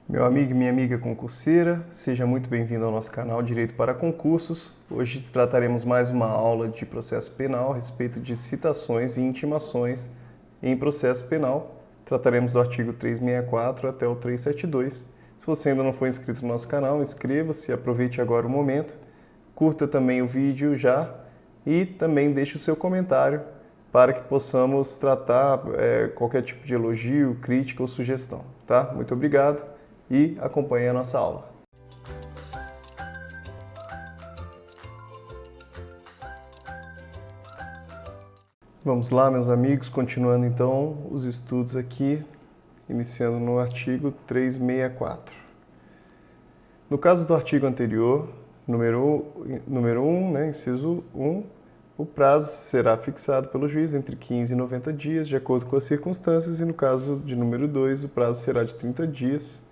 Meu amigo e minha amiga concurseira, seja muito bem-vindo ao nosso canal Direito para Concursos. Hoje trataremos mais uma aula de processo penal a respeito de citações e intimações em processo penal. Trataremos do artigo 364 até o 372. Se você ainda não for inscrito no nosso canal, inscreva-se, aproveite agora o momento, curta também o vídeo já e também deixe o seu comentário para que possamos tratar qualquer tipo de elogio, crítica ou sugestão, tá? Muito obrigado e acompanhe a nossa aula. Vamos lá, meus amigos, continuando então os estudos aqui, iniciando no artigo 364. No caso do artigo anterior, número 1, inciso 1, o prazo será fixado pelo juiz entre 15 e 90 dias, de acordo com as circunstâncias, e no caso de número 2, o prazo será de 30 dias.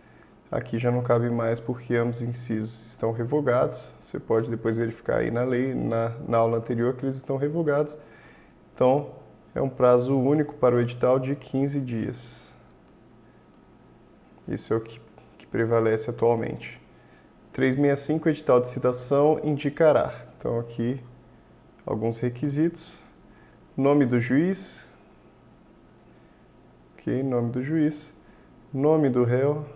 Aqui já não cabe mais porque ambos incisos estão revogados. Você pode depois verificar aí na lei, na aula anterior, que eles estão revogados. Então, é um prazo único para o edital de 15 dias. Isso é o que prevalece atualmente. 365, edital de citação indicará. Então, aqui, alguns requisitos. Nome do juiz. Ok, nome do juiz. Nome do réu.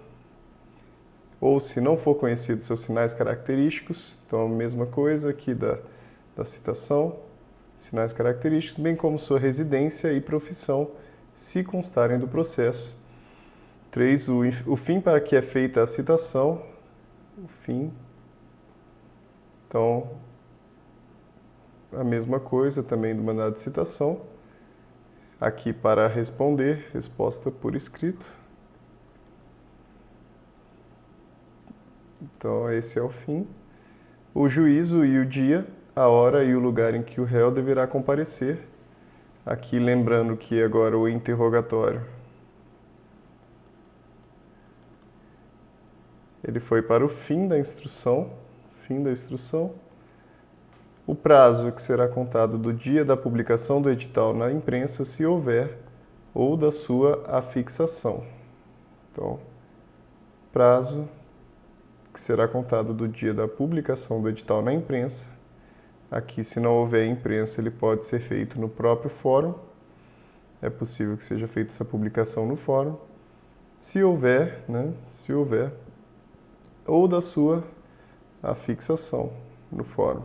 Ou, se não for conhecido, seus sinais característicos. Então, a mesma coisa aqui da citação, sinais característicos, bem como sua residência e profissão, se constarem do processo. 3. O fim para que é feita a citação. O fim. Então, a mesma coisa também do mandado de citação. Aqui para responder, resposta por escrito. Então, esse é o fim. O juízo e o dia, a hora e o lugar em que o réu deverá comparecer. Aqui, lembrando que agora o interrogatório, ele foi para o fim da instrução. O prazo que será contado do dia da publicação do edital na imprensa, se houver, ou da sua afixação. Então, prazo que será contado do dia da publicação do edital na imprensa. Aqui, se não houver imprensa, ele pode ser feito no próprio fórum. É possível que seja feita essa publicação no fórum. Se houver, ou da sua afixação no fórum.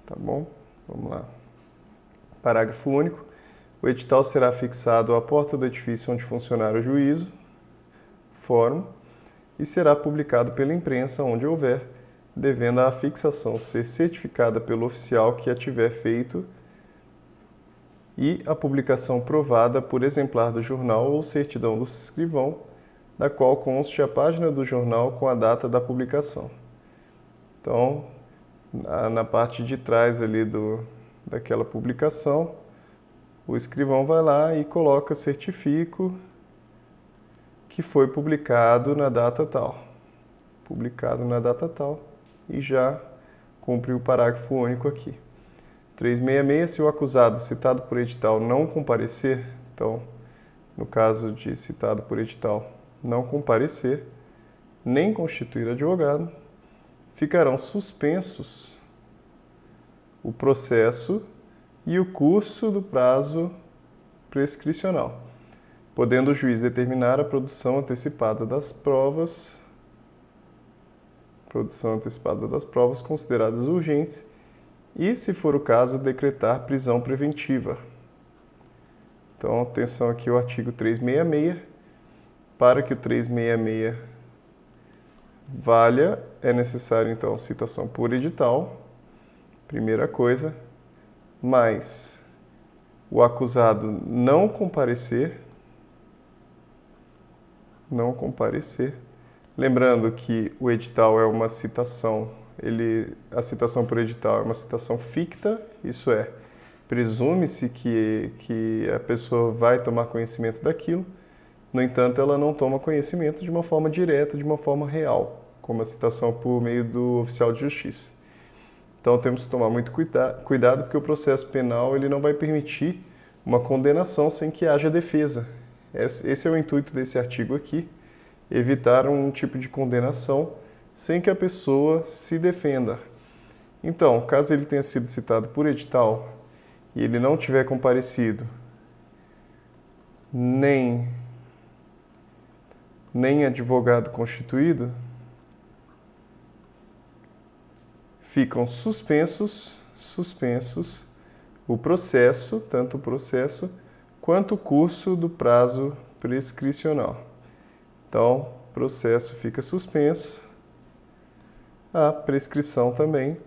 Tá bom? Vamos lá. Parágrafo único. O edital será fixado à porta do edifício onde funcionar o juízo, fórum, e será publicado pela imprensa onde houver, devendo a afixação ser certificada pelo oficial que a tiver feito e a publicação provada por exemplar do jornal ou certidão do escrivão, da qual conste a página do jornal com a data da publicação. Então, na parte de trás ali daquela publicação, o escrivão vai lá e coloca certifico que foi publicado na data tal. E já cumpre o parágrafo único aqui. 366, se o acusado citado por edital não comparecer, então, no caso de citado por edital não comparecer, nem constituir advogado, ficarão suspensos o processo e o curso do prazo prescricional, podendo o juiz determinar a produção antecipada das provas consideradas urgentes e, se for o caso, decretar prisão preventiva. Então, atenção aqui ao artigo 366. Para que o 366 valha, é necessário, então, citação por edital, primeira coisa, mas o acusado não comparecer. Lembrando que o edital é uma citação, a citação por edital é uma citação ficta, isso é, presume-se que a pessoa vai tomar conhecimento daquilo, no entanto, ela não toma conhecimento de uma forma direta, de uma forma real, como a citação por meio do oficial de justiça. Então, temos que tomar muito cuidado, porque o processo penal ele não vai permitir uma condenação sem que haja defesa. Esse é o intuito desse artigo aqui, evitar um tipo de condenação sem que a pessoa se defenda. Então, caso ele tenha sido citado por edital e ele não tiver comparecido nem advogado constituído, ficam suspensos o processo, tanto o processo quanto o curso do prazo prescricional. Então, o processo fica suspenso, a prescrição também.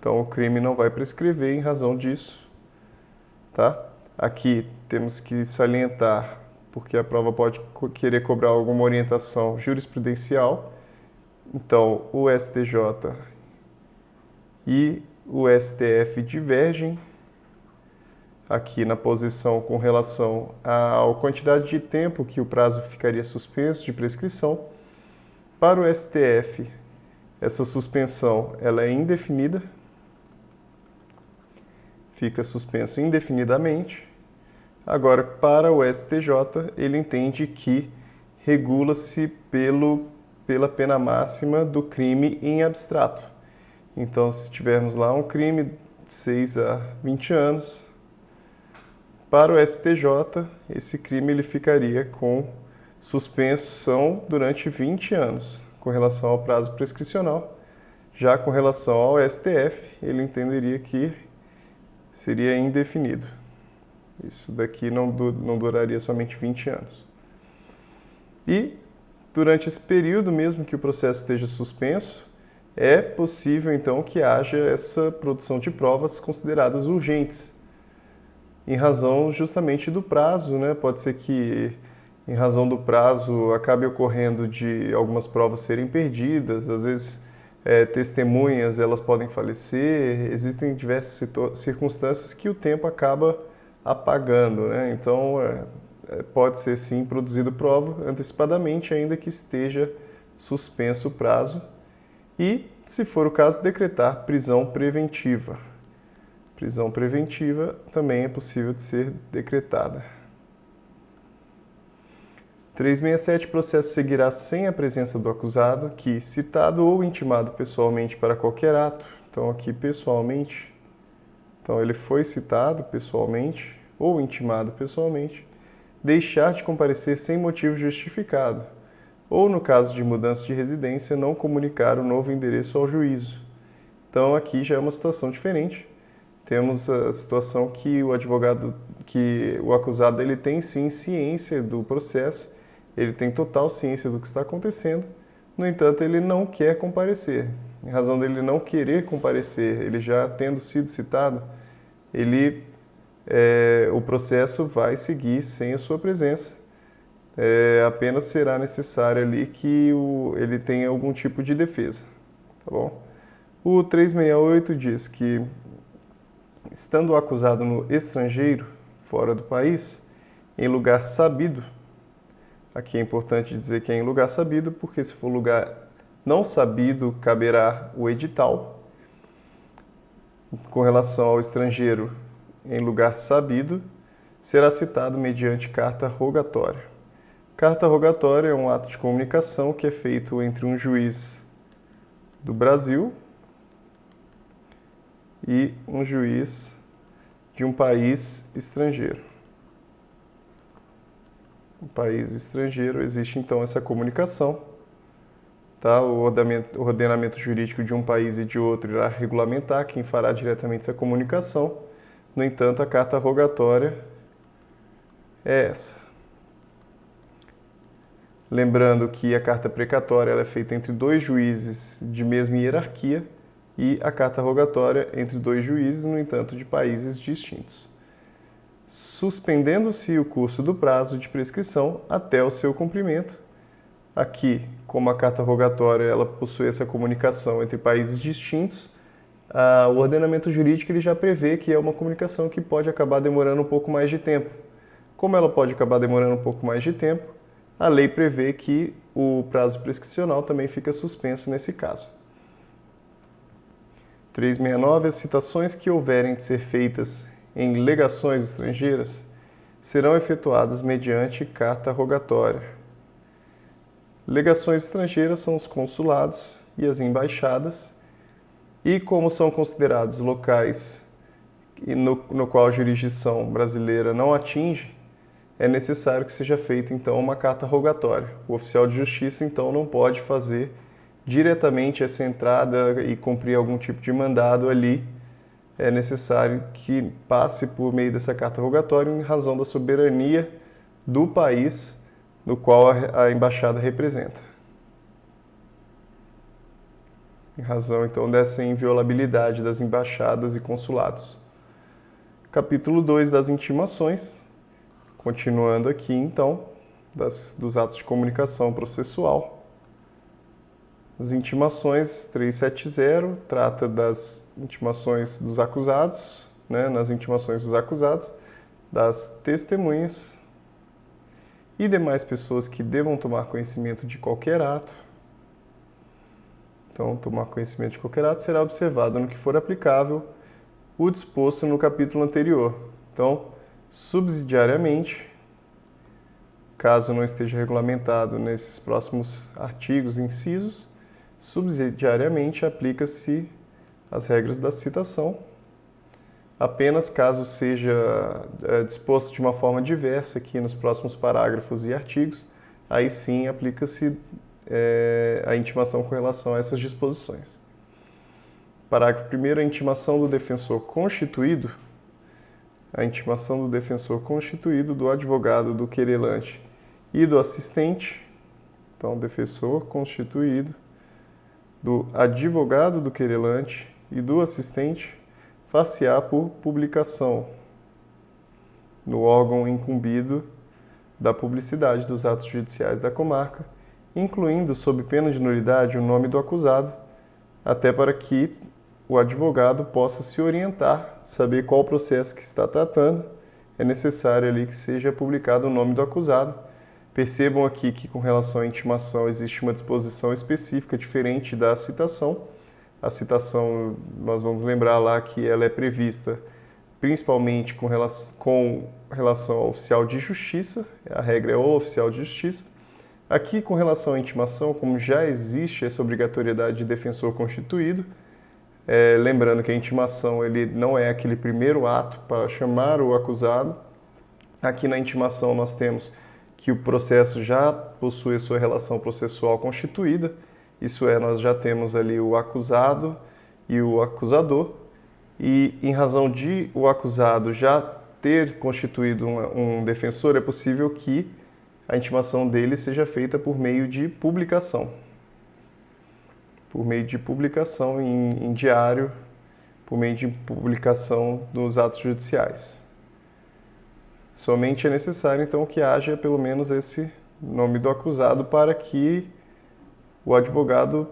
Então, o crime não vai prescrever em razão disso, tá? Aqui temos que salientar, porque a prova pode querer cobrar alguma orientação jurisprudencial. Então, o STJ e o STF divergem aqui na posição com relação à quantidade de tempo que o prazo ficaria suspenso de prescrição. Para o STF, essa suspensão ela é indefinida, fica suspenso indefinidamente. Agora, para o STJ, ele entende que regula-se pela pena máxima do crime em abstrato. Então, se tivermos lá um crime de 6 a 20 anos, para o STJ, esse crime ele ficaria com suspensão durante 20 anos, com relação ao prazo prescricional. Já com relação ao STF, ele entenderia que seria indefinido. Isso daqui não duraria somente 20 anos. E, durante esse período, mesmo que o processo esteja suspenso, é possível, então, que haja essa produção de provas consideradas urgentes, em razão justamente do prazo, né? Pode ser que, em razão do prazo, acabe ocorrendo de algumas provas serem perdidas, às vezes testemunhas elas podem falecer, existem diversas circunstâncias que o tempo acaba apagando, né? Então, pode ser sim produzido prova antecipadamente, ainda que esteja suspenso o prazo. E, se for o caso, decretar prisão preventiva. Prisão preventiva também é possível de ser decretada. 367, processo seguirá sem a presença do acusado, que, citado ou intimado pessoalmente para qualquer ato, então aqui pessoalmente, então ele foi citado pessoalmente ou intimado pessoalmente, deixar de comparecer sem motivo justificado, ou no caso de mudança de residência, não comunicar o novo endereço ao juízo. Então aqui já é uma situação diferente. Temos a situação que o acusado ele tem sim ciência do processo, ele tem total ciência do que está acontecendo, no entanto ele não quer comparecer. Em razão dele não querer comparecer, ele já tendo sido citado, o processo vai seguir sem a sua presença. Apenas será necessário ali que ele tenha algum tipo de defesa, tá bom? O 368 diz que, estando o acusado no estrangeiro, fora do país, em lugar sabido, aqui é importante dizer que é em lugar sabido, porque se for lugar não sabido, caberá o edital. Com relação ao estrangeiro, em lugar sabido, será citado mediante carta rogatória. Carta rogatória é um ato de comunicação que é feito entre um juiz do Brasil e um juiz de um país estrangeiro. No país estrangeiro existe então essa comunicação, tá? O ordenamento jurídico de um país e de outro irá regulamentar quem fará diretamente essa comunicação. No entanto, a carta rogatória é essa. Lembrando que a carta precatória ela é feita entre dois juízes de mesma hierarquia e a carta rogatória entre dois juízes, no entanto, de países distintos. Suspendendo-se o curso do prazo de prescrição até o seu cumprimento. Aqui, como a carta rogatória ela possui essa comunicação entre países distintos, o ordenamento jurídico ele já prevê que é uma comunicação que pode acabar demorando um pouco mais de tempo. Como ela pode acabar demorando um pouco mais de tempo, a lei prevê que o prazo prescricional também fica suspenso nesse caso. 369. As citações que houverem de ser feitas em legações estrangeiras serão efetuadas mediante carta rogatória. Legações estrangeiras são os consulados e as embaixadas, e como são considerados locais no qual a jurisdição brasileira não atinge, é necessário que seja feita então uma carta rogatória. O oficial de justiça então não pode fazer diretamente essa entrada e cumprir algum tipo de mandado ali. É necessário que passe por meio dessa carta rogatória em razão da soberania do país no qual a embaixada representa. Em razão, então, dessa inviolabilidade das embaixadas e consulados. Capítulo 2 das intimações. Continuando aqui, então, dos atos de comunicação processual. As intimações 370 trata das intimações dos acusados, nas intimações dos acusados, das testemunhas e demais pessoas que devam tomar conhecimento de qualquer ato. Então, tomar conhecimento de qualquer ato será observado no que for aplicável o disposto no capítulo anterior. Então, subsidiariamente, caso não esteja regulamentado nesses próximos artigos e incisos, subsidiariamente aplica-se as regras da citação, apenas caso seja disposto de uma forma diversa aqui nos próximos parágrafos e artigos, aí sim aplica-se a intimação com relação a essas disposições. Parágrafo 1º, a intimação do defensor constituído. A intimação do defensor constituído, do advogado, do querelante e do assistente. Então, defensor constituído, do advogado do querelante e do assistente, far-se-á por publicação no órgão incumbido da publicidade dos atos judiciais da comarca, incluindo, sob pena de nulidade, o nome do acusado, até para que o advogado possa se orientar, saber qual processo que está tratando. É necessário ali que seja publicado o nome do acusado. Percebam aqui que, com relação à intimação, existe uma disposição específica diferente da citação. A citação, nós vamos lembrar lá que ela é prevista principalmente com relação ao oficial de justiça, a regra é o oficial de justiça. Aqui, com relação à intimação, como já existe essa obrigatoriedade de defensor constituído, lembrando que a intimação ele não é aquele primeiro ato para chamar o acusado. Aqui na intimação nós temos que o processo já possui a sua relação processual constituída, isso é, nós já temos ali o acusado e o acusador, e em razão de o acusado já ter constituído um defensor, é possível que a intimação dele seja feita por meio de publicação. Por meio de publicação em diário, por meio de publicação nos atos judiciais. Somente é necessário, então, que haja pelo menos esse nome do acusado para que o advogado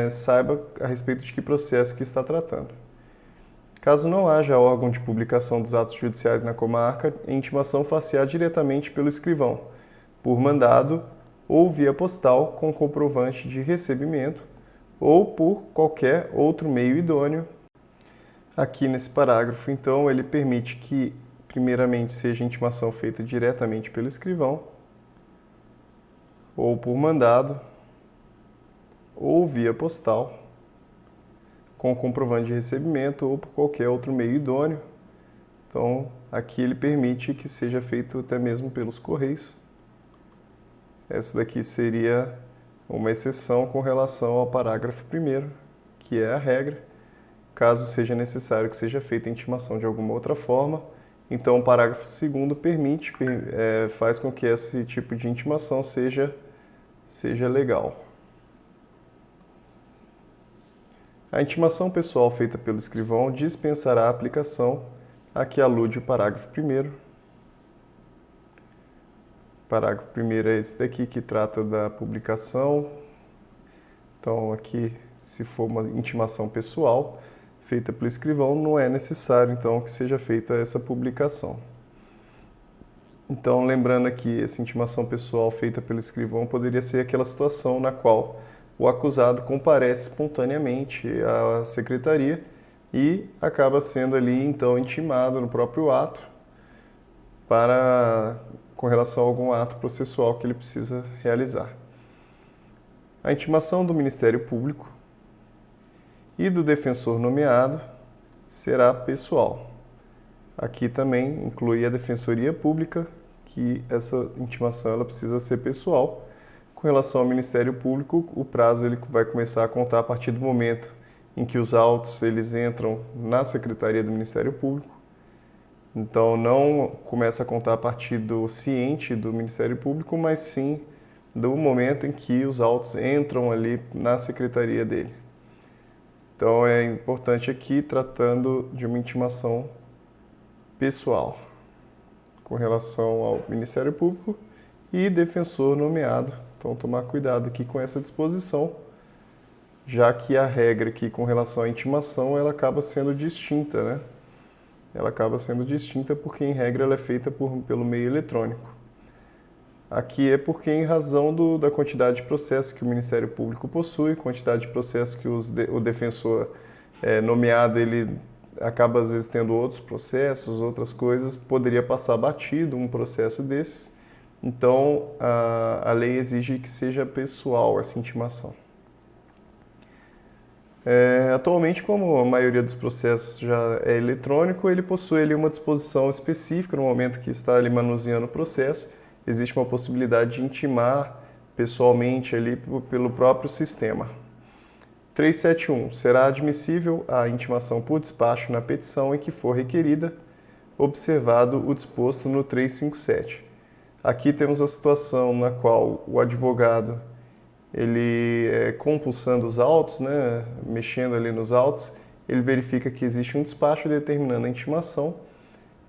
saiba a respeito de que processo que está tratando. Caso não haja órgão de publicação dos atos judiciais na comarca, a intimação far-se-á diretamente pelo escrivão, por mandado ou via postal com comprovante de recebimento, ou por qualquer outro meio idôneo. Aqui nesse parágrafo, então, ele permite que, primeiramente, seja a intimação feita diretamente pelo escrivão, ou por mandado, ou via postal, com comprovante de recebimento, ou por qualquer outro meio idôneo. Então, aqui ele permite que seja feito até mesmo pelos correios. Essa daqui seria uma exceção com relação ao parágrafo 1º, que é a regra. Caso seja necessário que seja feita a intimação de alguma outra forma, então o parágrafo 2º permite, faz com que esse tipo de intimação seja legal. A intimação pessoal feita pelo escrivão dispensará a aplicação a que alude o parágrafo 1º. O parágrafo 1º é esse daqui, que trata da publicação. Então, aqui, se for uma intimação pessoal feita pelo escrivão, não é necessário, então, que seja feita essa publicação. Então, lembrando aqui, essa intimação pessoal feita pelo escrivão poderia ser aquela situação na qual o acusado comparece espontaneamente à secretaria e acaba sendo ali, então, intimado no próprio ato. com relação a algum ato processual que ele precisa realizar. A intimação do Ministério Público e do defensor nomeado será pessoal. Aqui também inclui a Defensoria Pública, que essa intimação ela precisa ser pessoal. Com relação ao Ministério Público, o prazo ele vai começar a contar a partir do momento em que os autos eles entram na Secretaria do Ministério Público. Então, não começa a contar a partir do ciente do Ministério Público, mas sim do momento em que os autos entram ali na secretaria dele. Então, é importante aqui, tratando de uma intimação pessoal, com relação ao Ministério Público e defensor nomeado. Então, tomar cuidado aqui com essa disposição, já que a regra aqui com relação à intimação, ela acaba sendo distinta, né? Ela acaba sendo distinta porque, em regra, ela é feita pelo meio eletrônico. Aqui é porque, em razão da quantidade de processos que o Ministério Público possui, quantidade de processos que o defensor nomeado, ele acaba, às vezes, tendo outros processos, outras coisas, poderia passar batido um processo desses. Então, a lei exige que seja pessoal essa intimação. Atualmente, como a maioria dos processos já é eletrônico, ele possui ali uma disposição específica no momento que está ali manuseando o processo. Existe uma possibilidade de intimar pessoalmente ali pelo próprio sistema. 371. Será admissível a intimação por despacho na petição em que for requerida, observado o disposto no 357. Aqui temos a situação na qual o advogado ele compulsando os autos, né, mexendo ali nos autos, ele verifica que existe um despacho determinando a intimação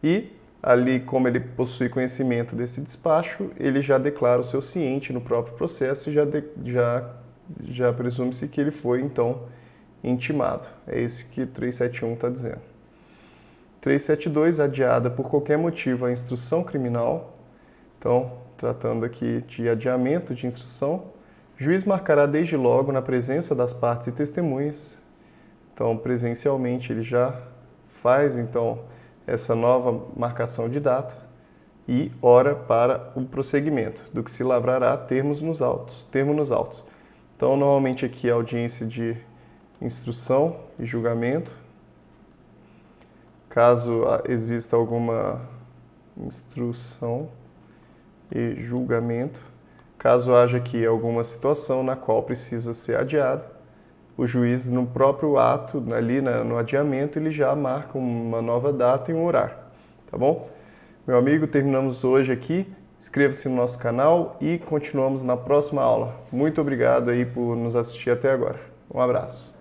e ali, como ele possui conhecimento desse despacho, ele já declara o seu ciente no próprio processo e já presume-se que ele foi, então, intimado. É isso que 371 está dizendo. 372, adiada por qualquer motivo a instrução criminal. Então, tratando aqui de adiamento de instrução, juiz marcará desde logo na presença das partes e testemunhas. Então, presencialmente, ele já faz, então, essa nova marcação de data e hora para o prosseguimento, do que se lavrará termo nos autos. Então, normalmente aqui a audiência de instrução e julgamento. Caso exista alguma instrução e julgamento, caso haja aqui alguma situação na qual precisa ser adiado, o juiz, no próprio ato, ali no adiamento, ele já marca uma nova data e um horário, tá bom? Meu amigo, terminamos hoje aqui. Inscreva-se no nosso canal e continuamos na próxima aula. Muito obrigado aí por nos assistir até agora. Um abraço.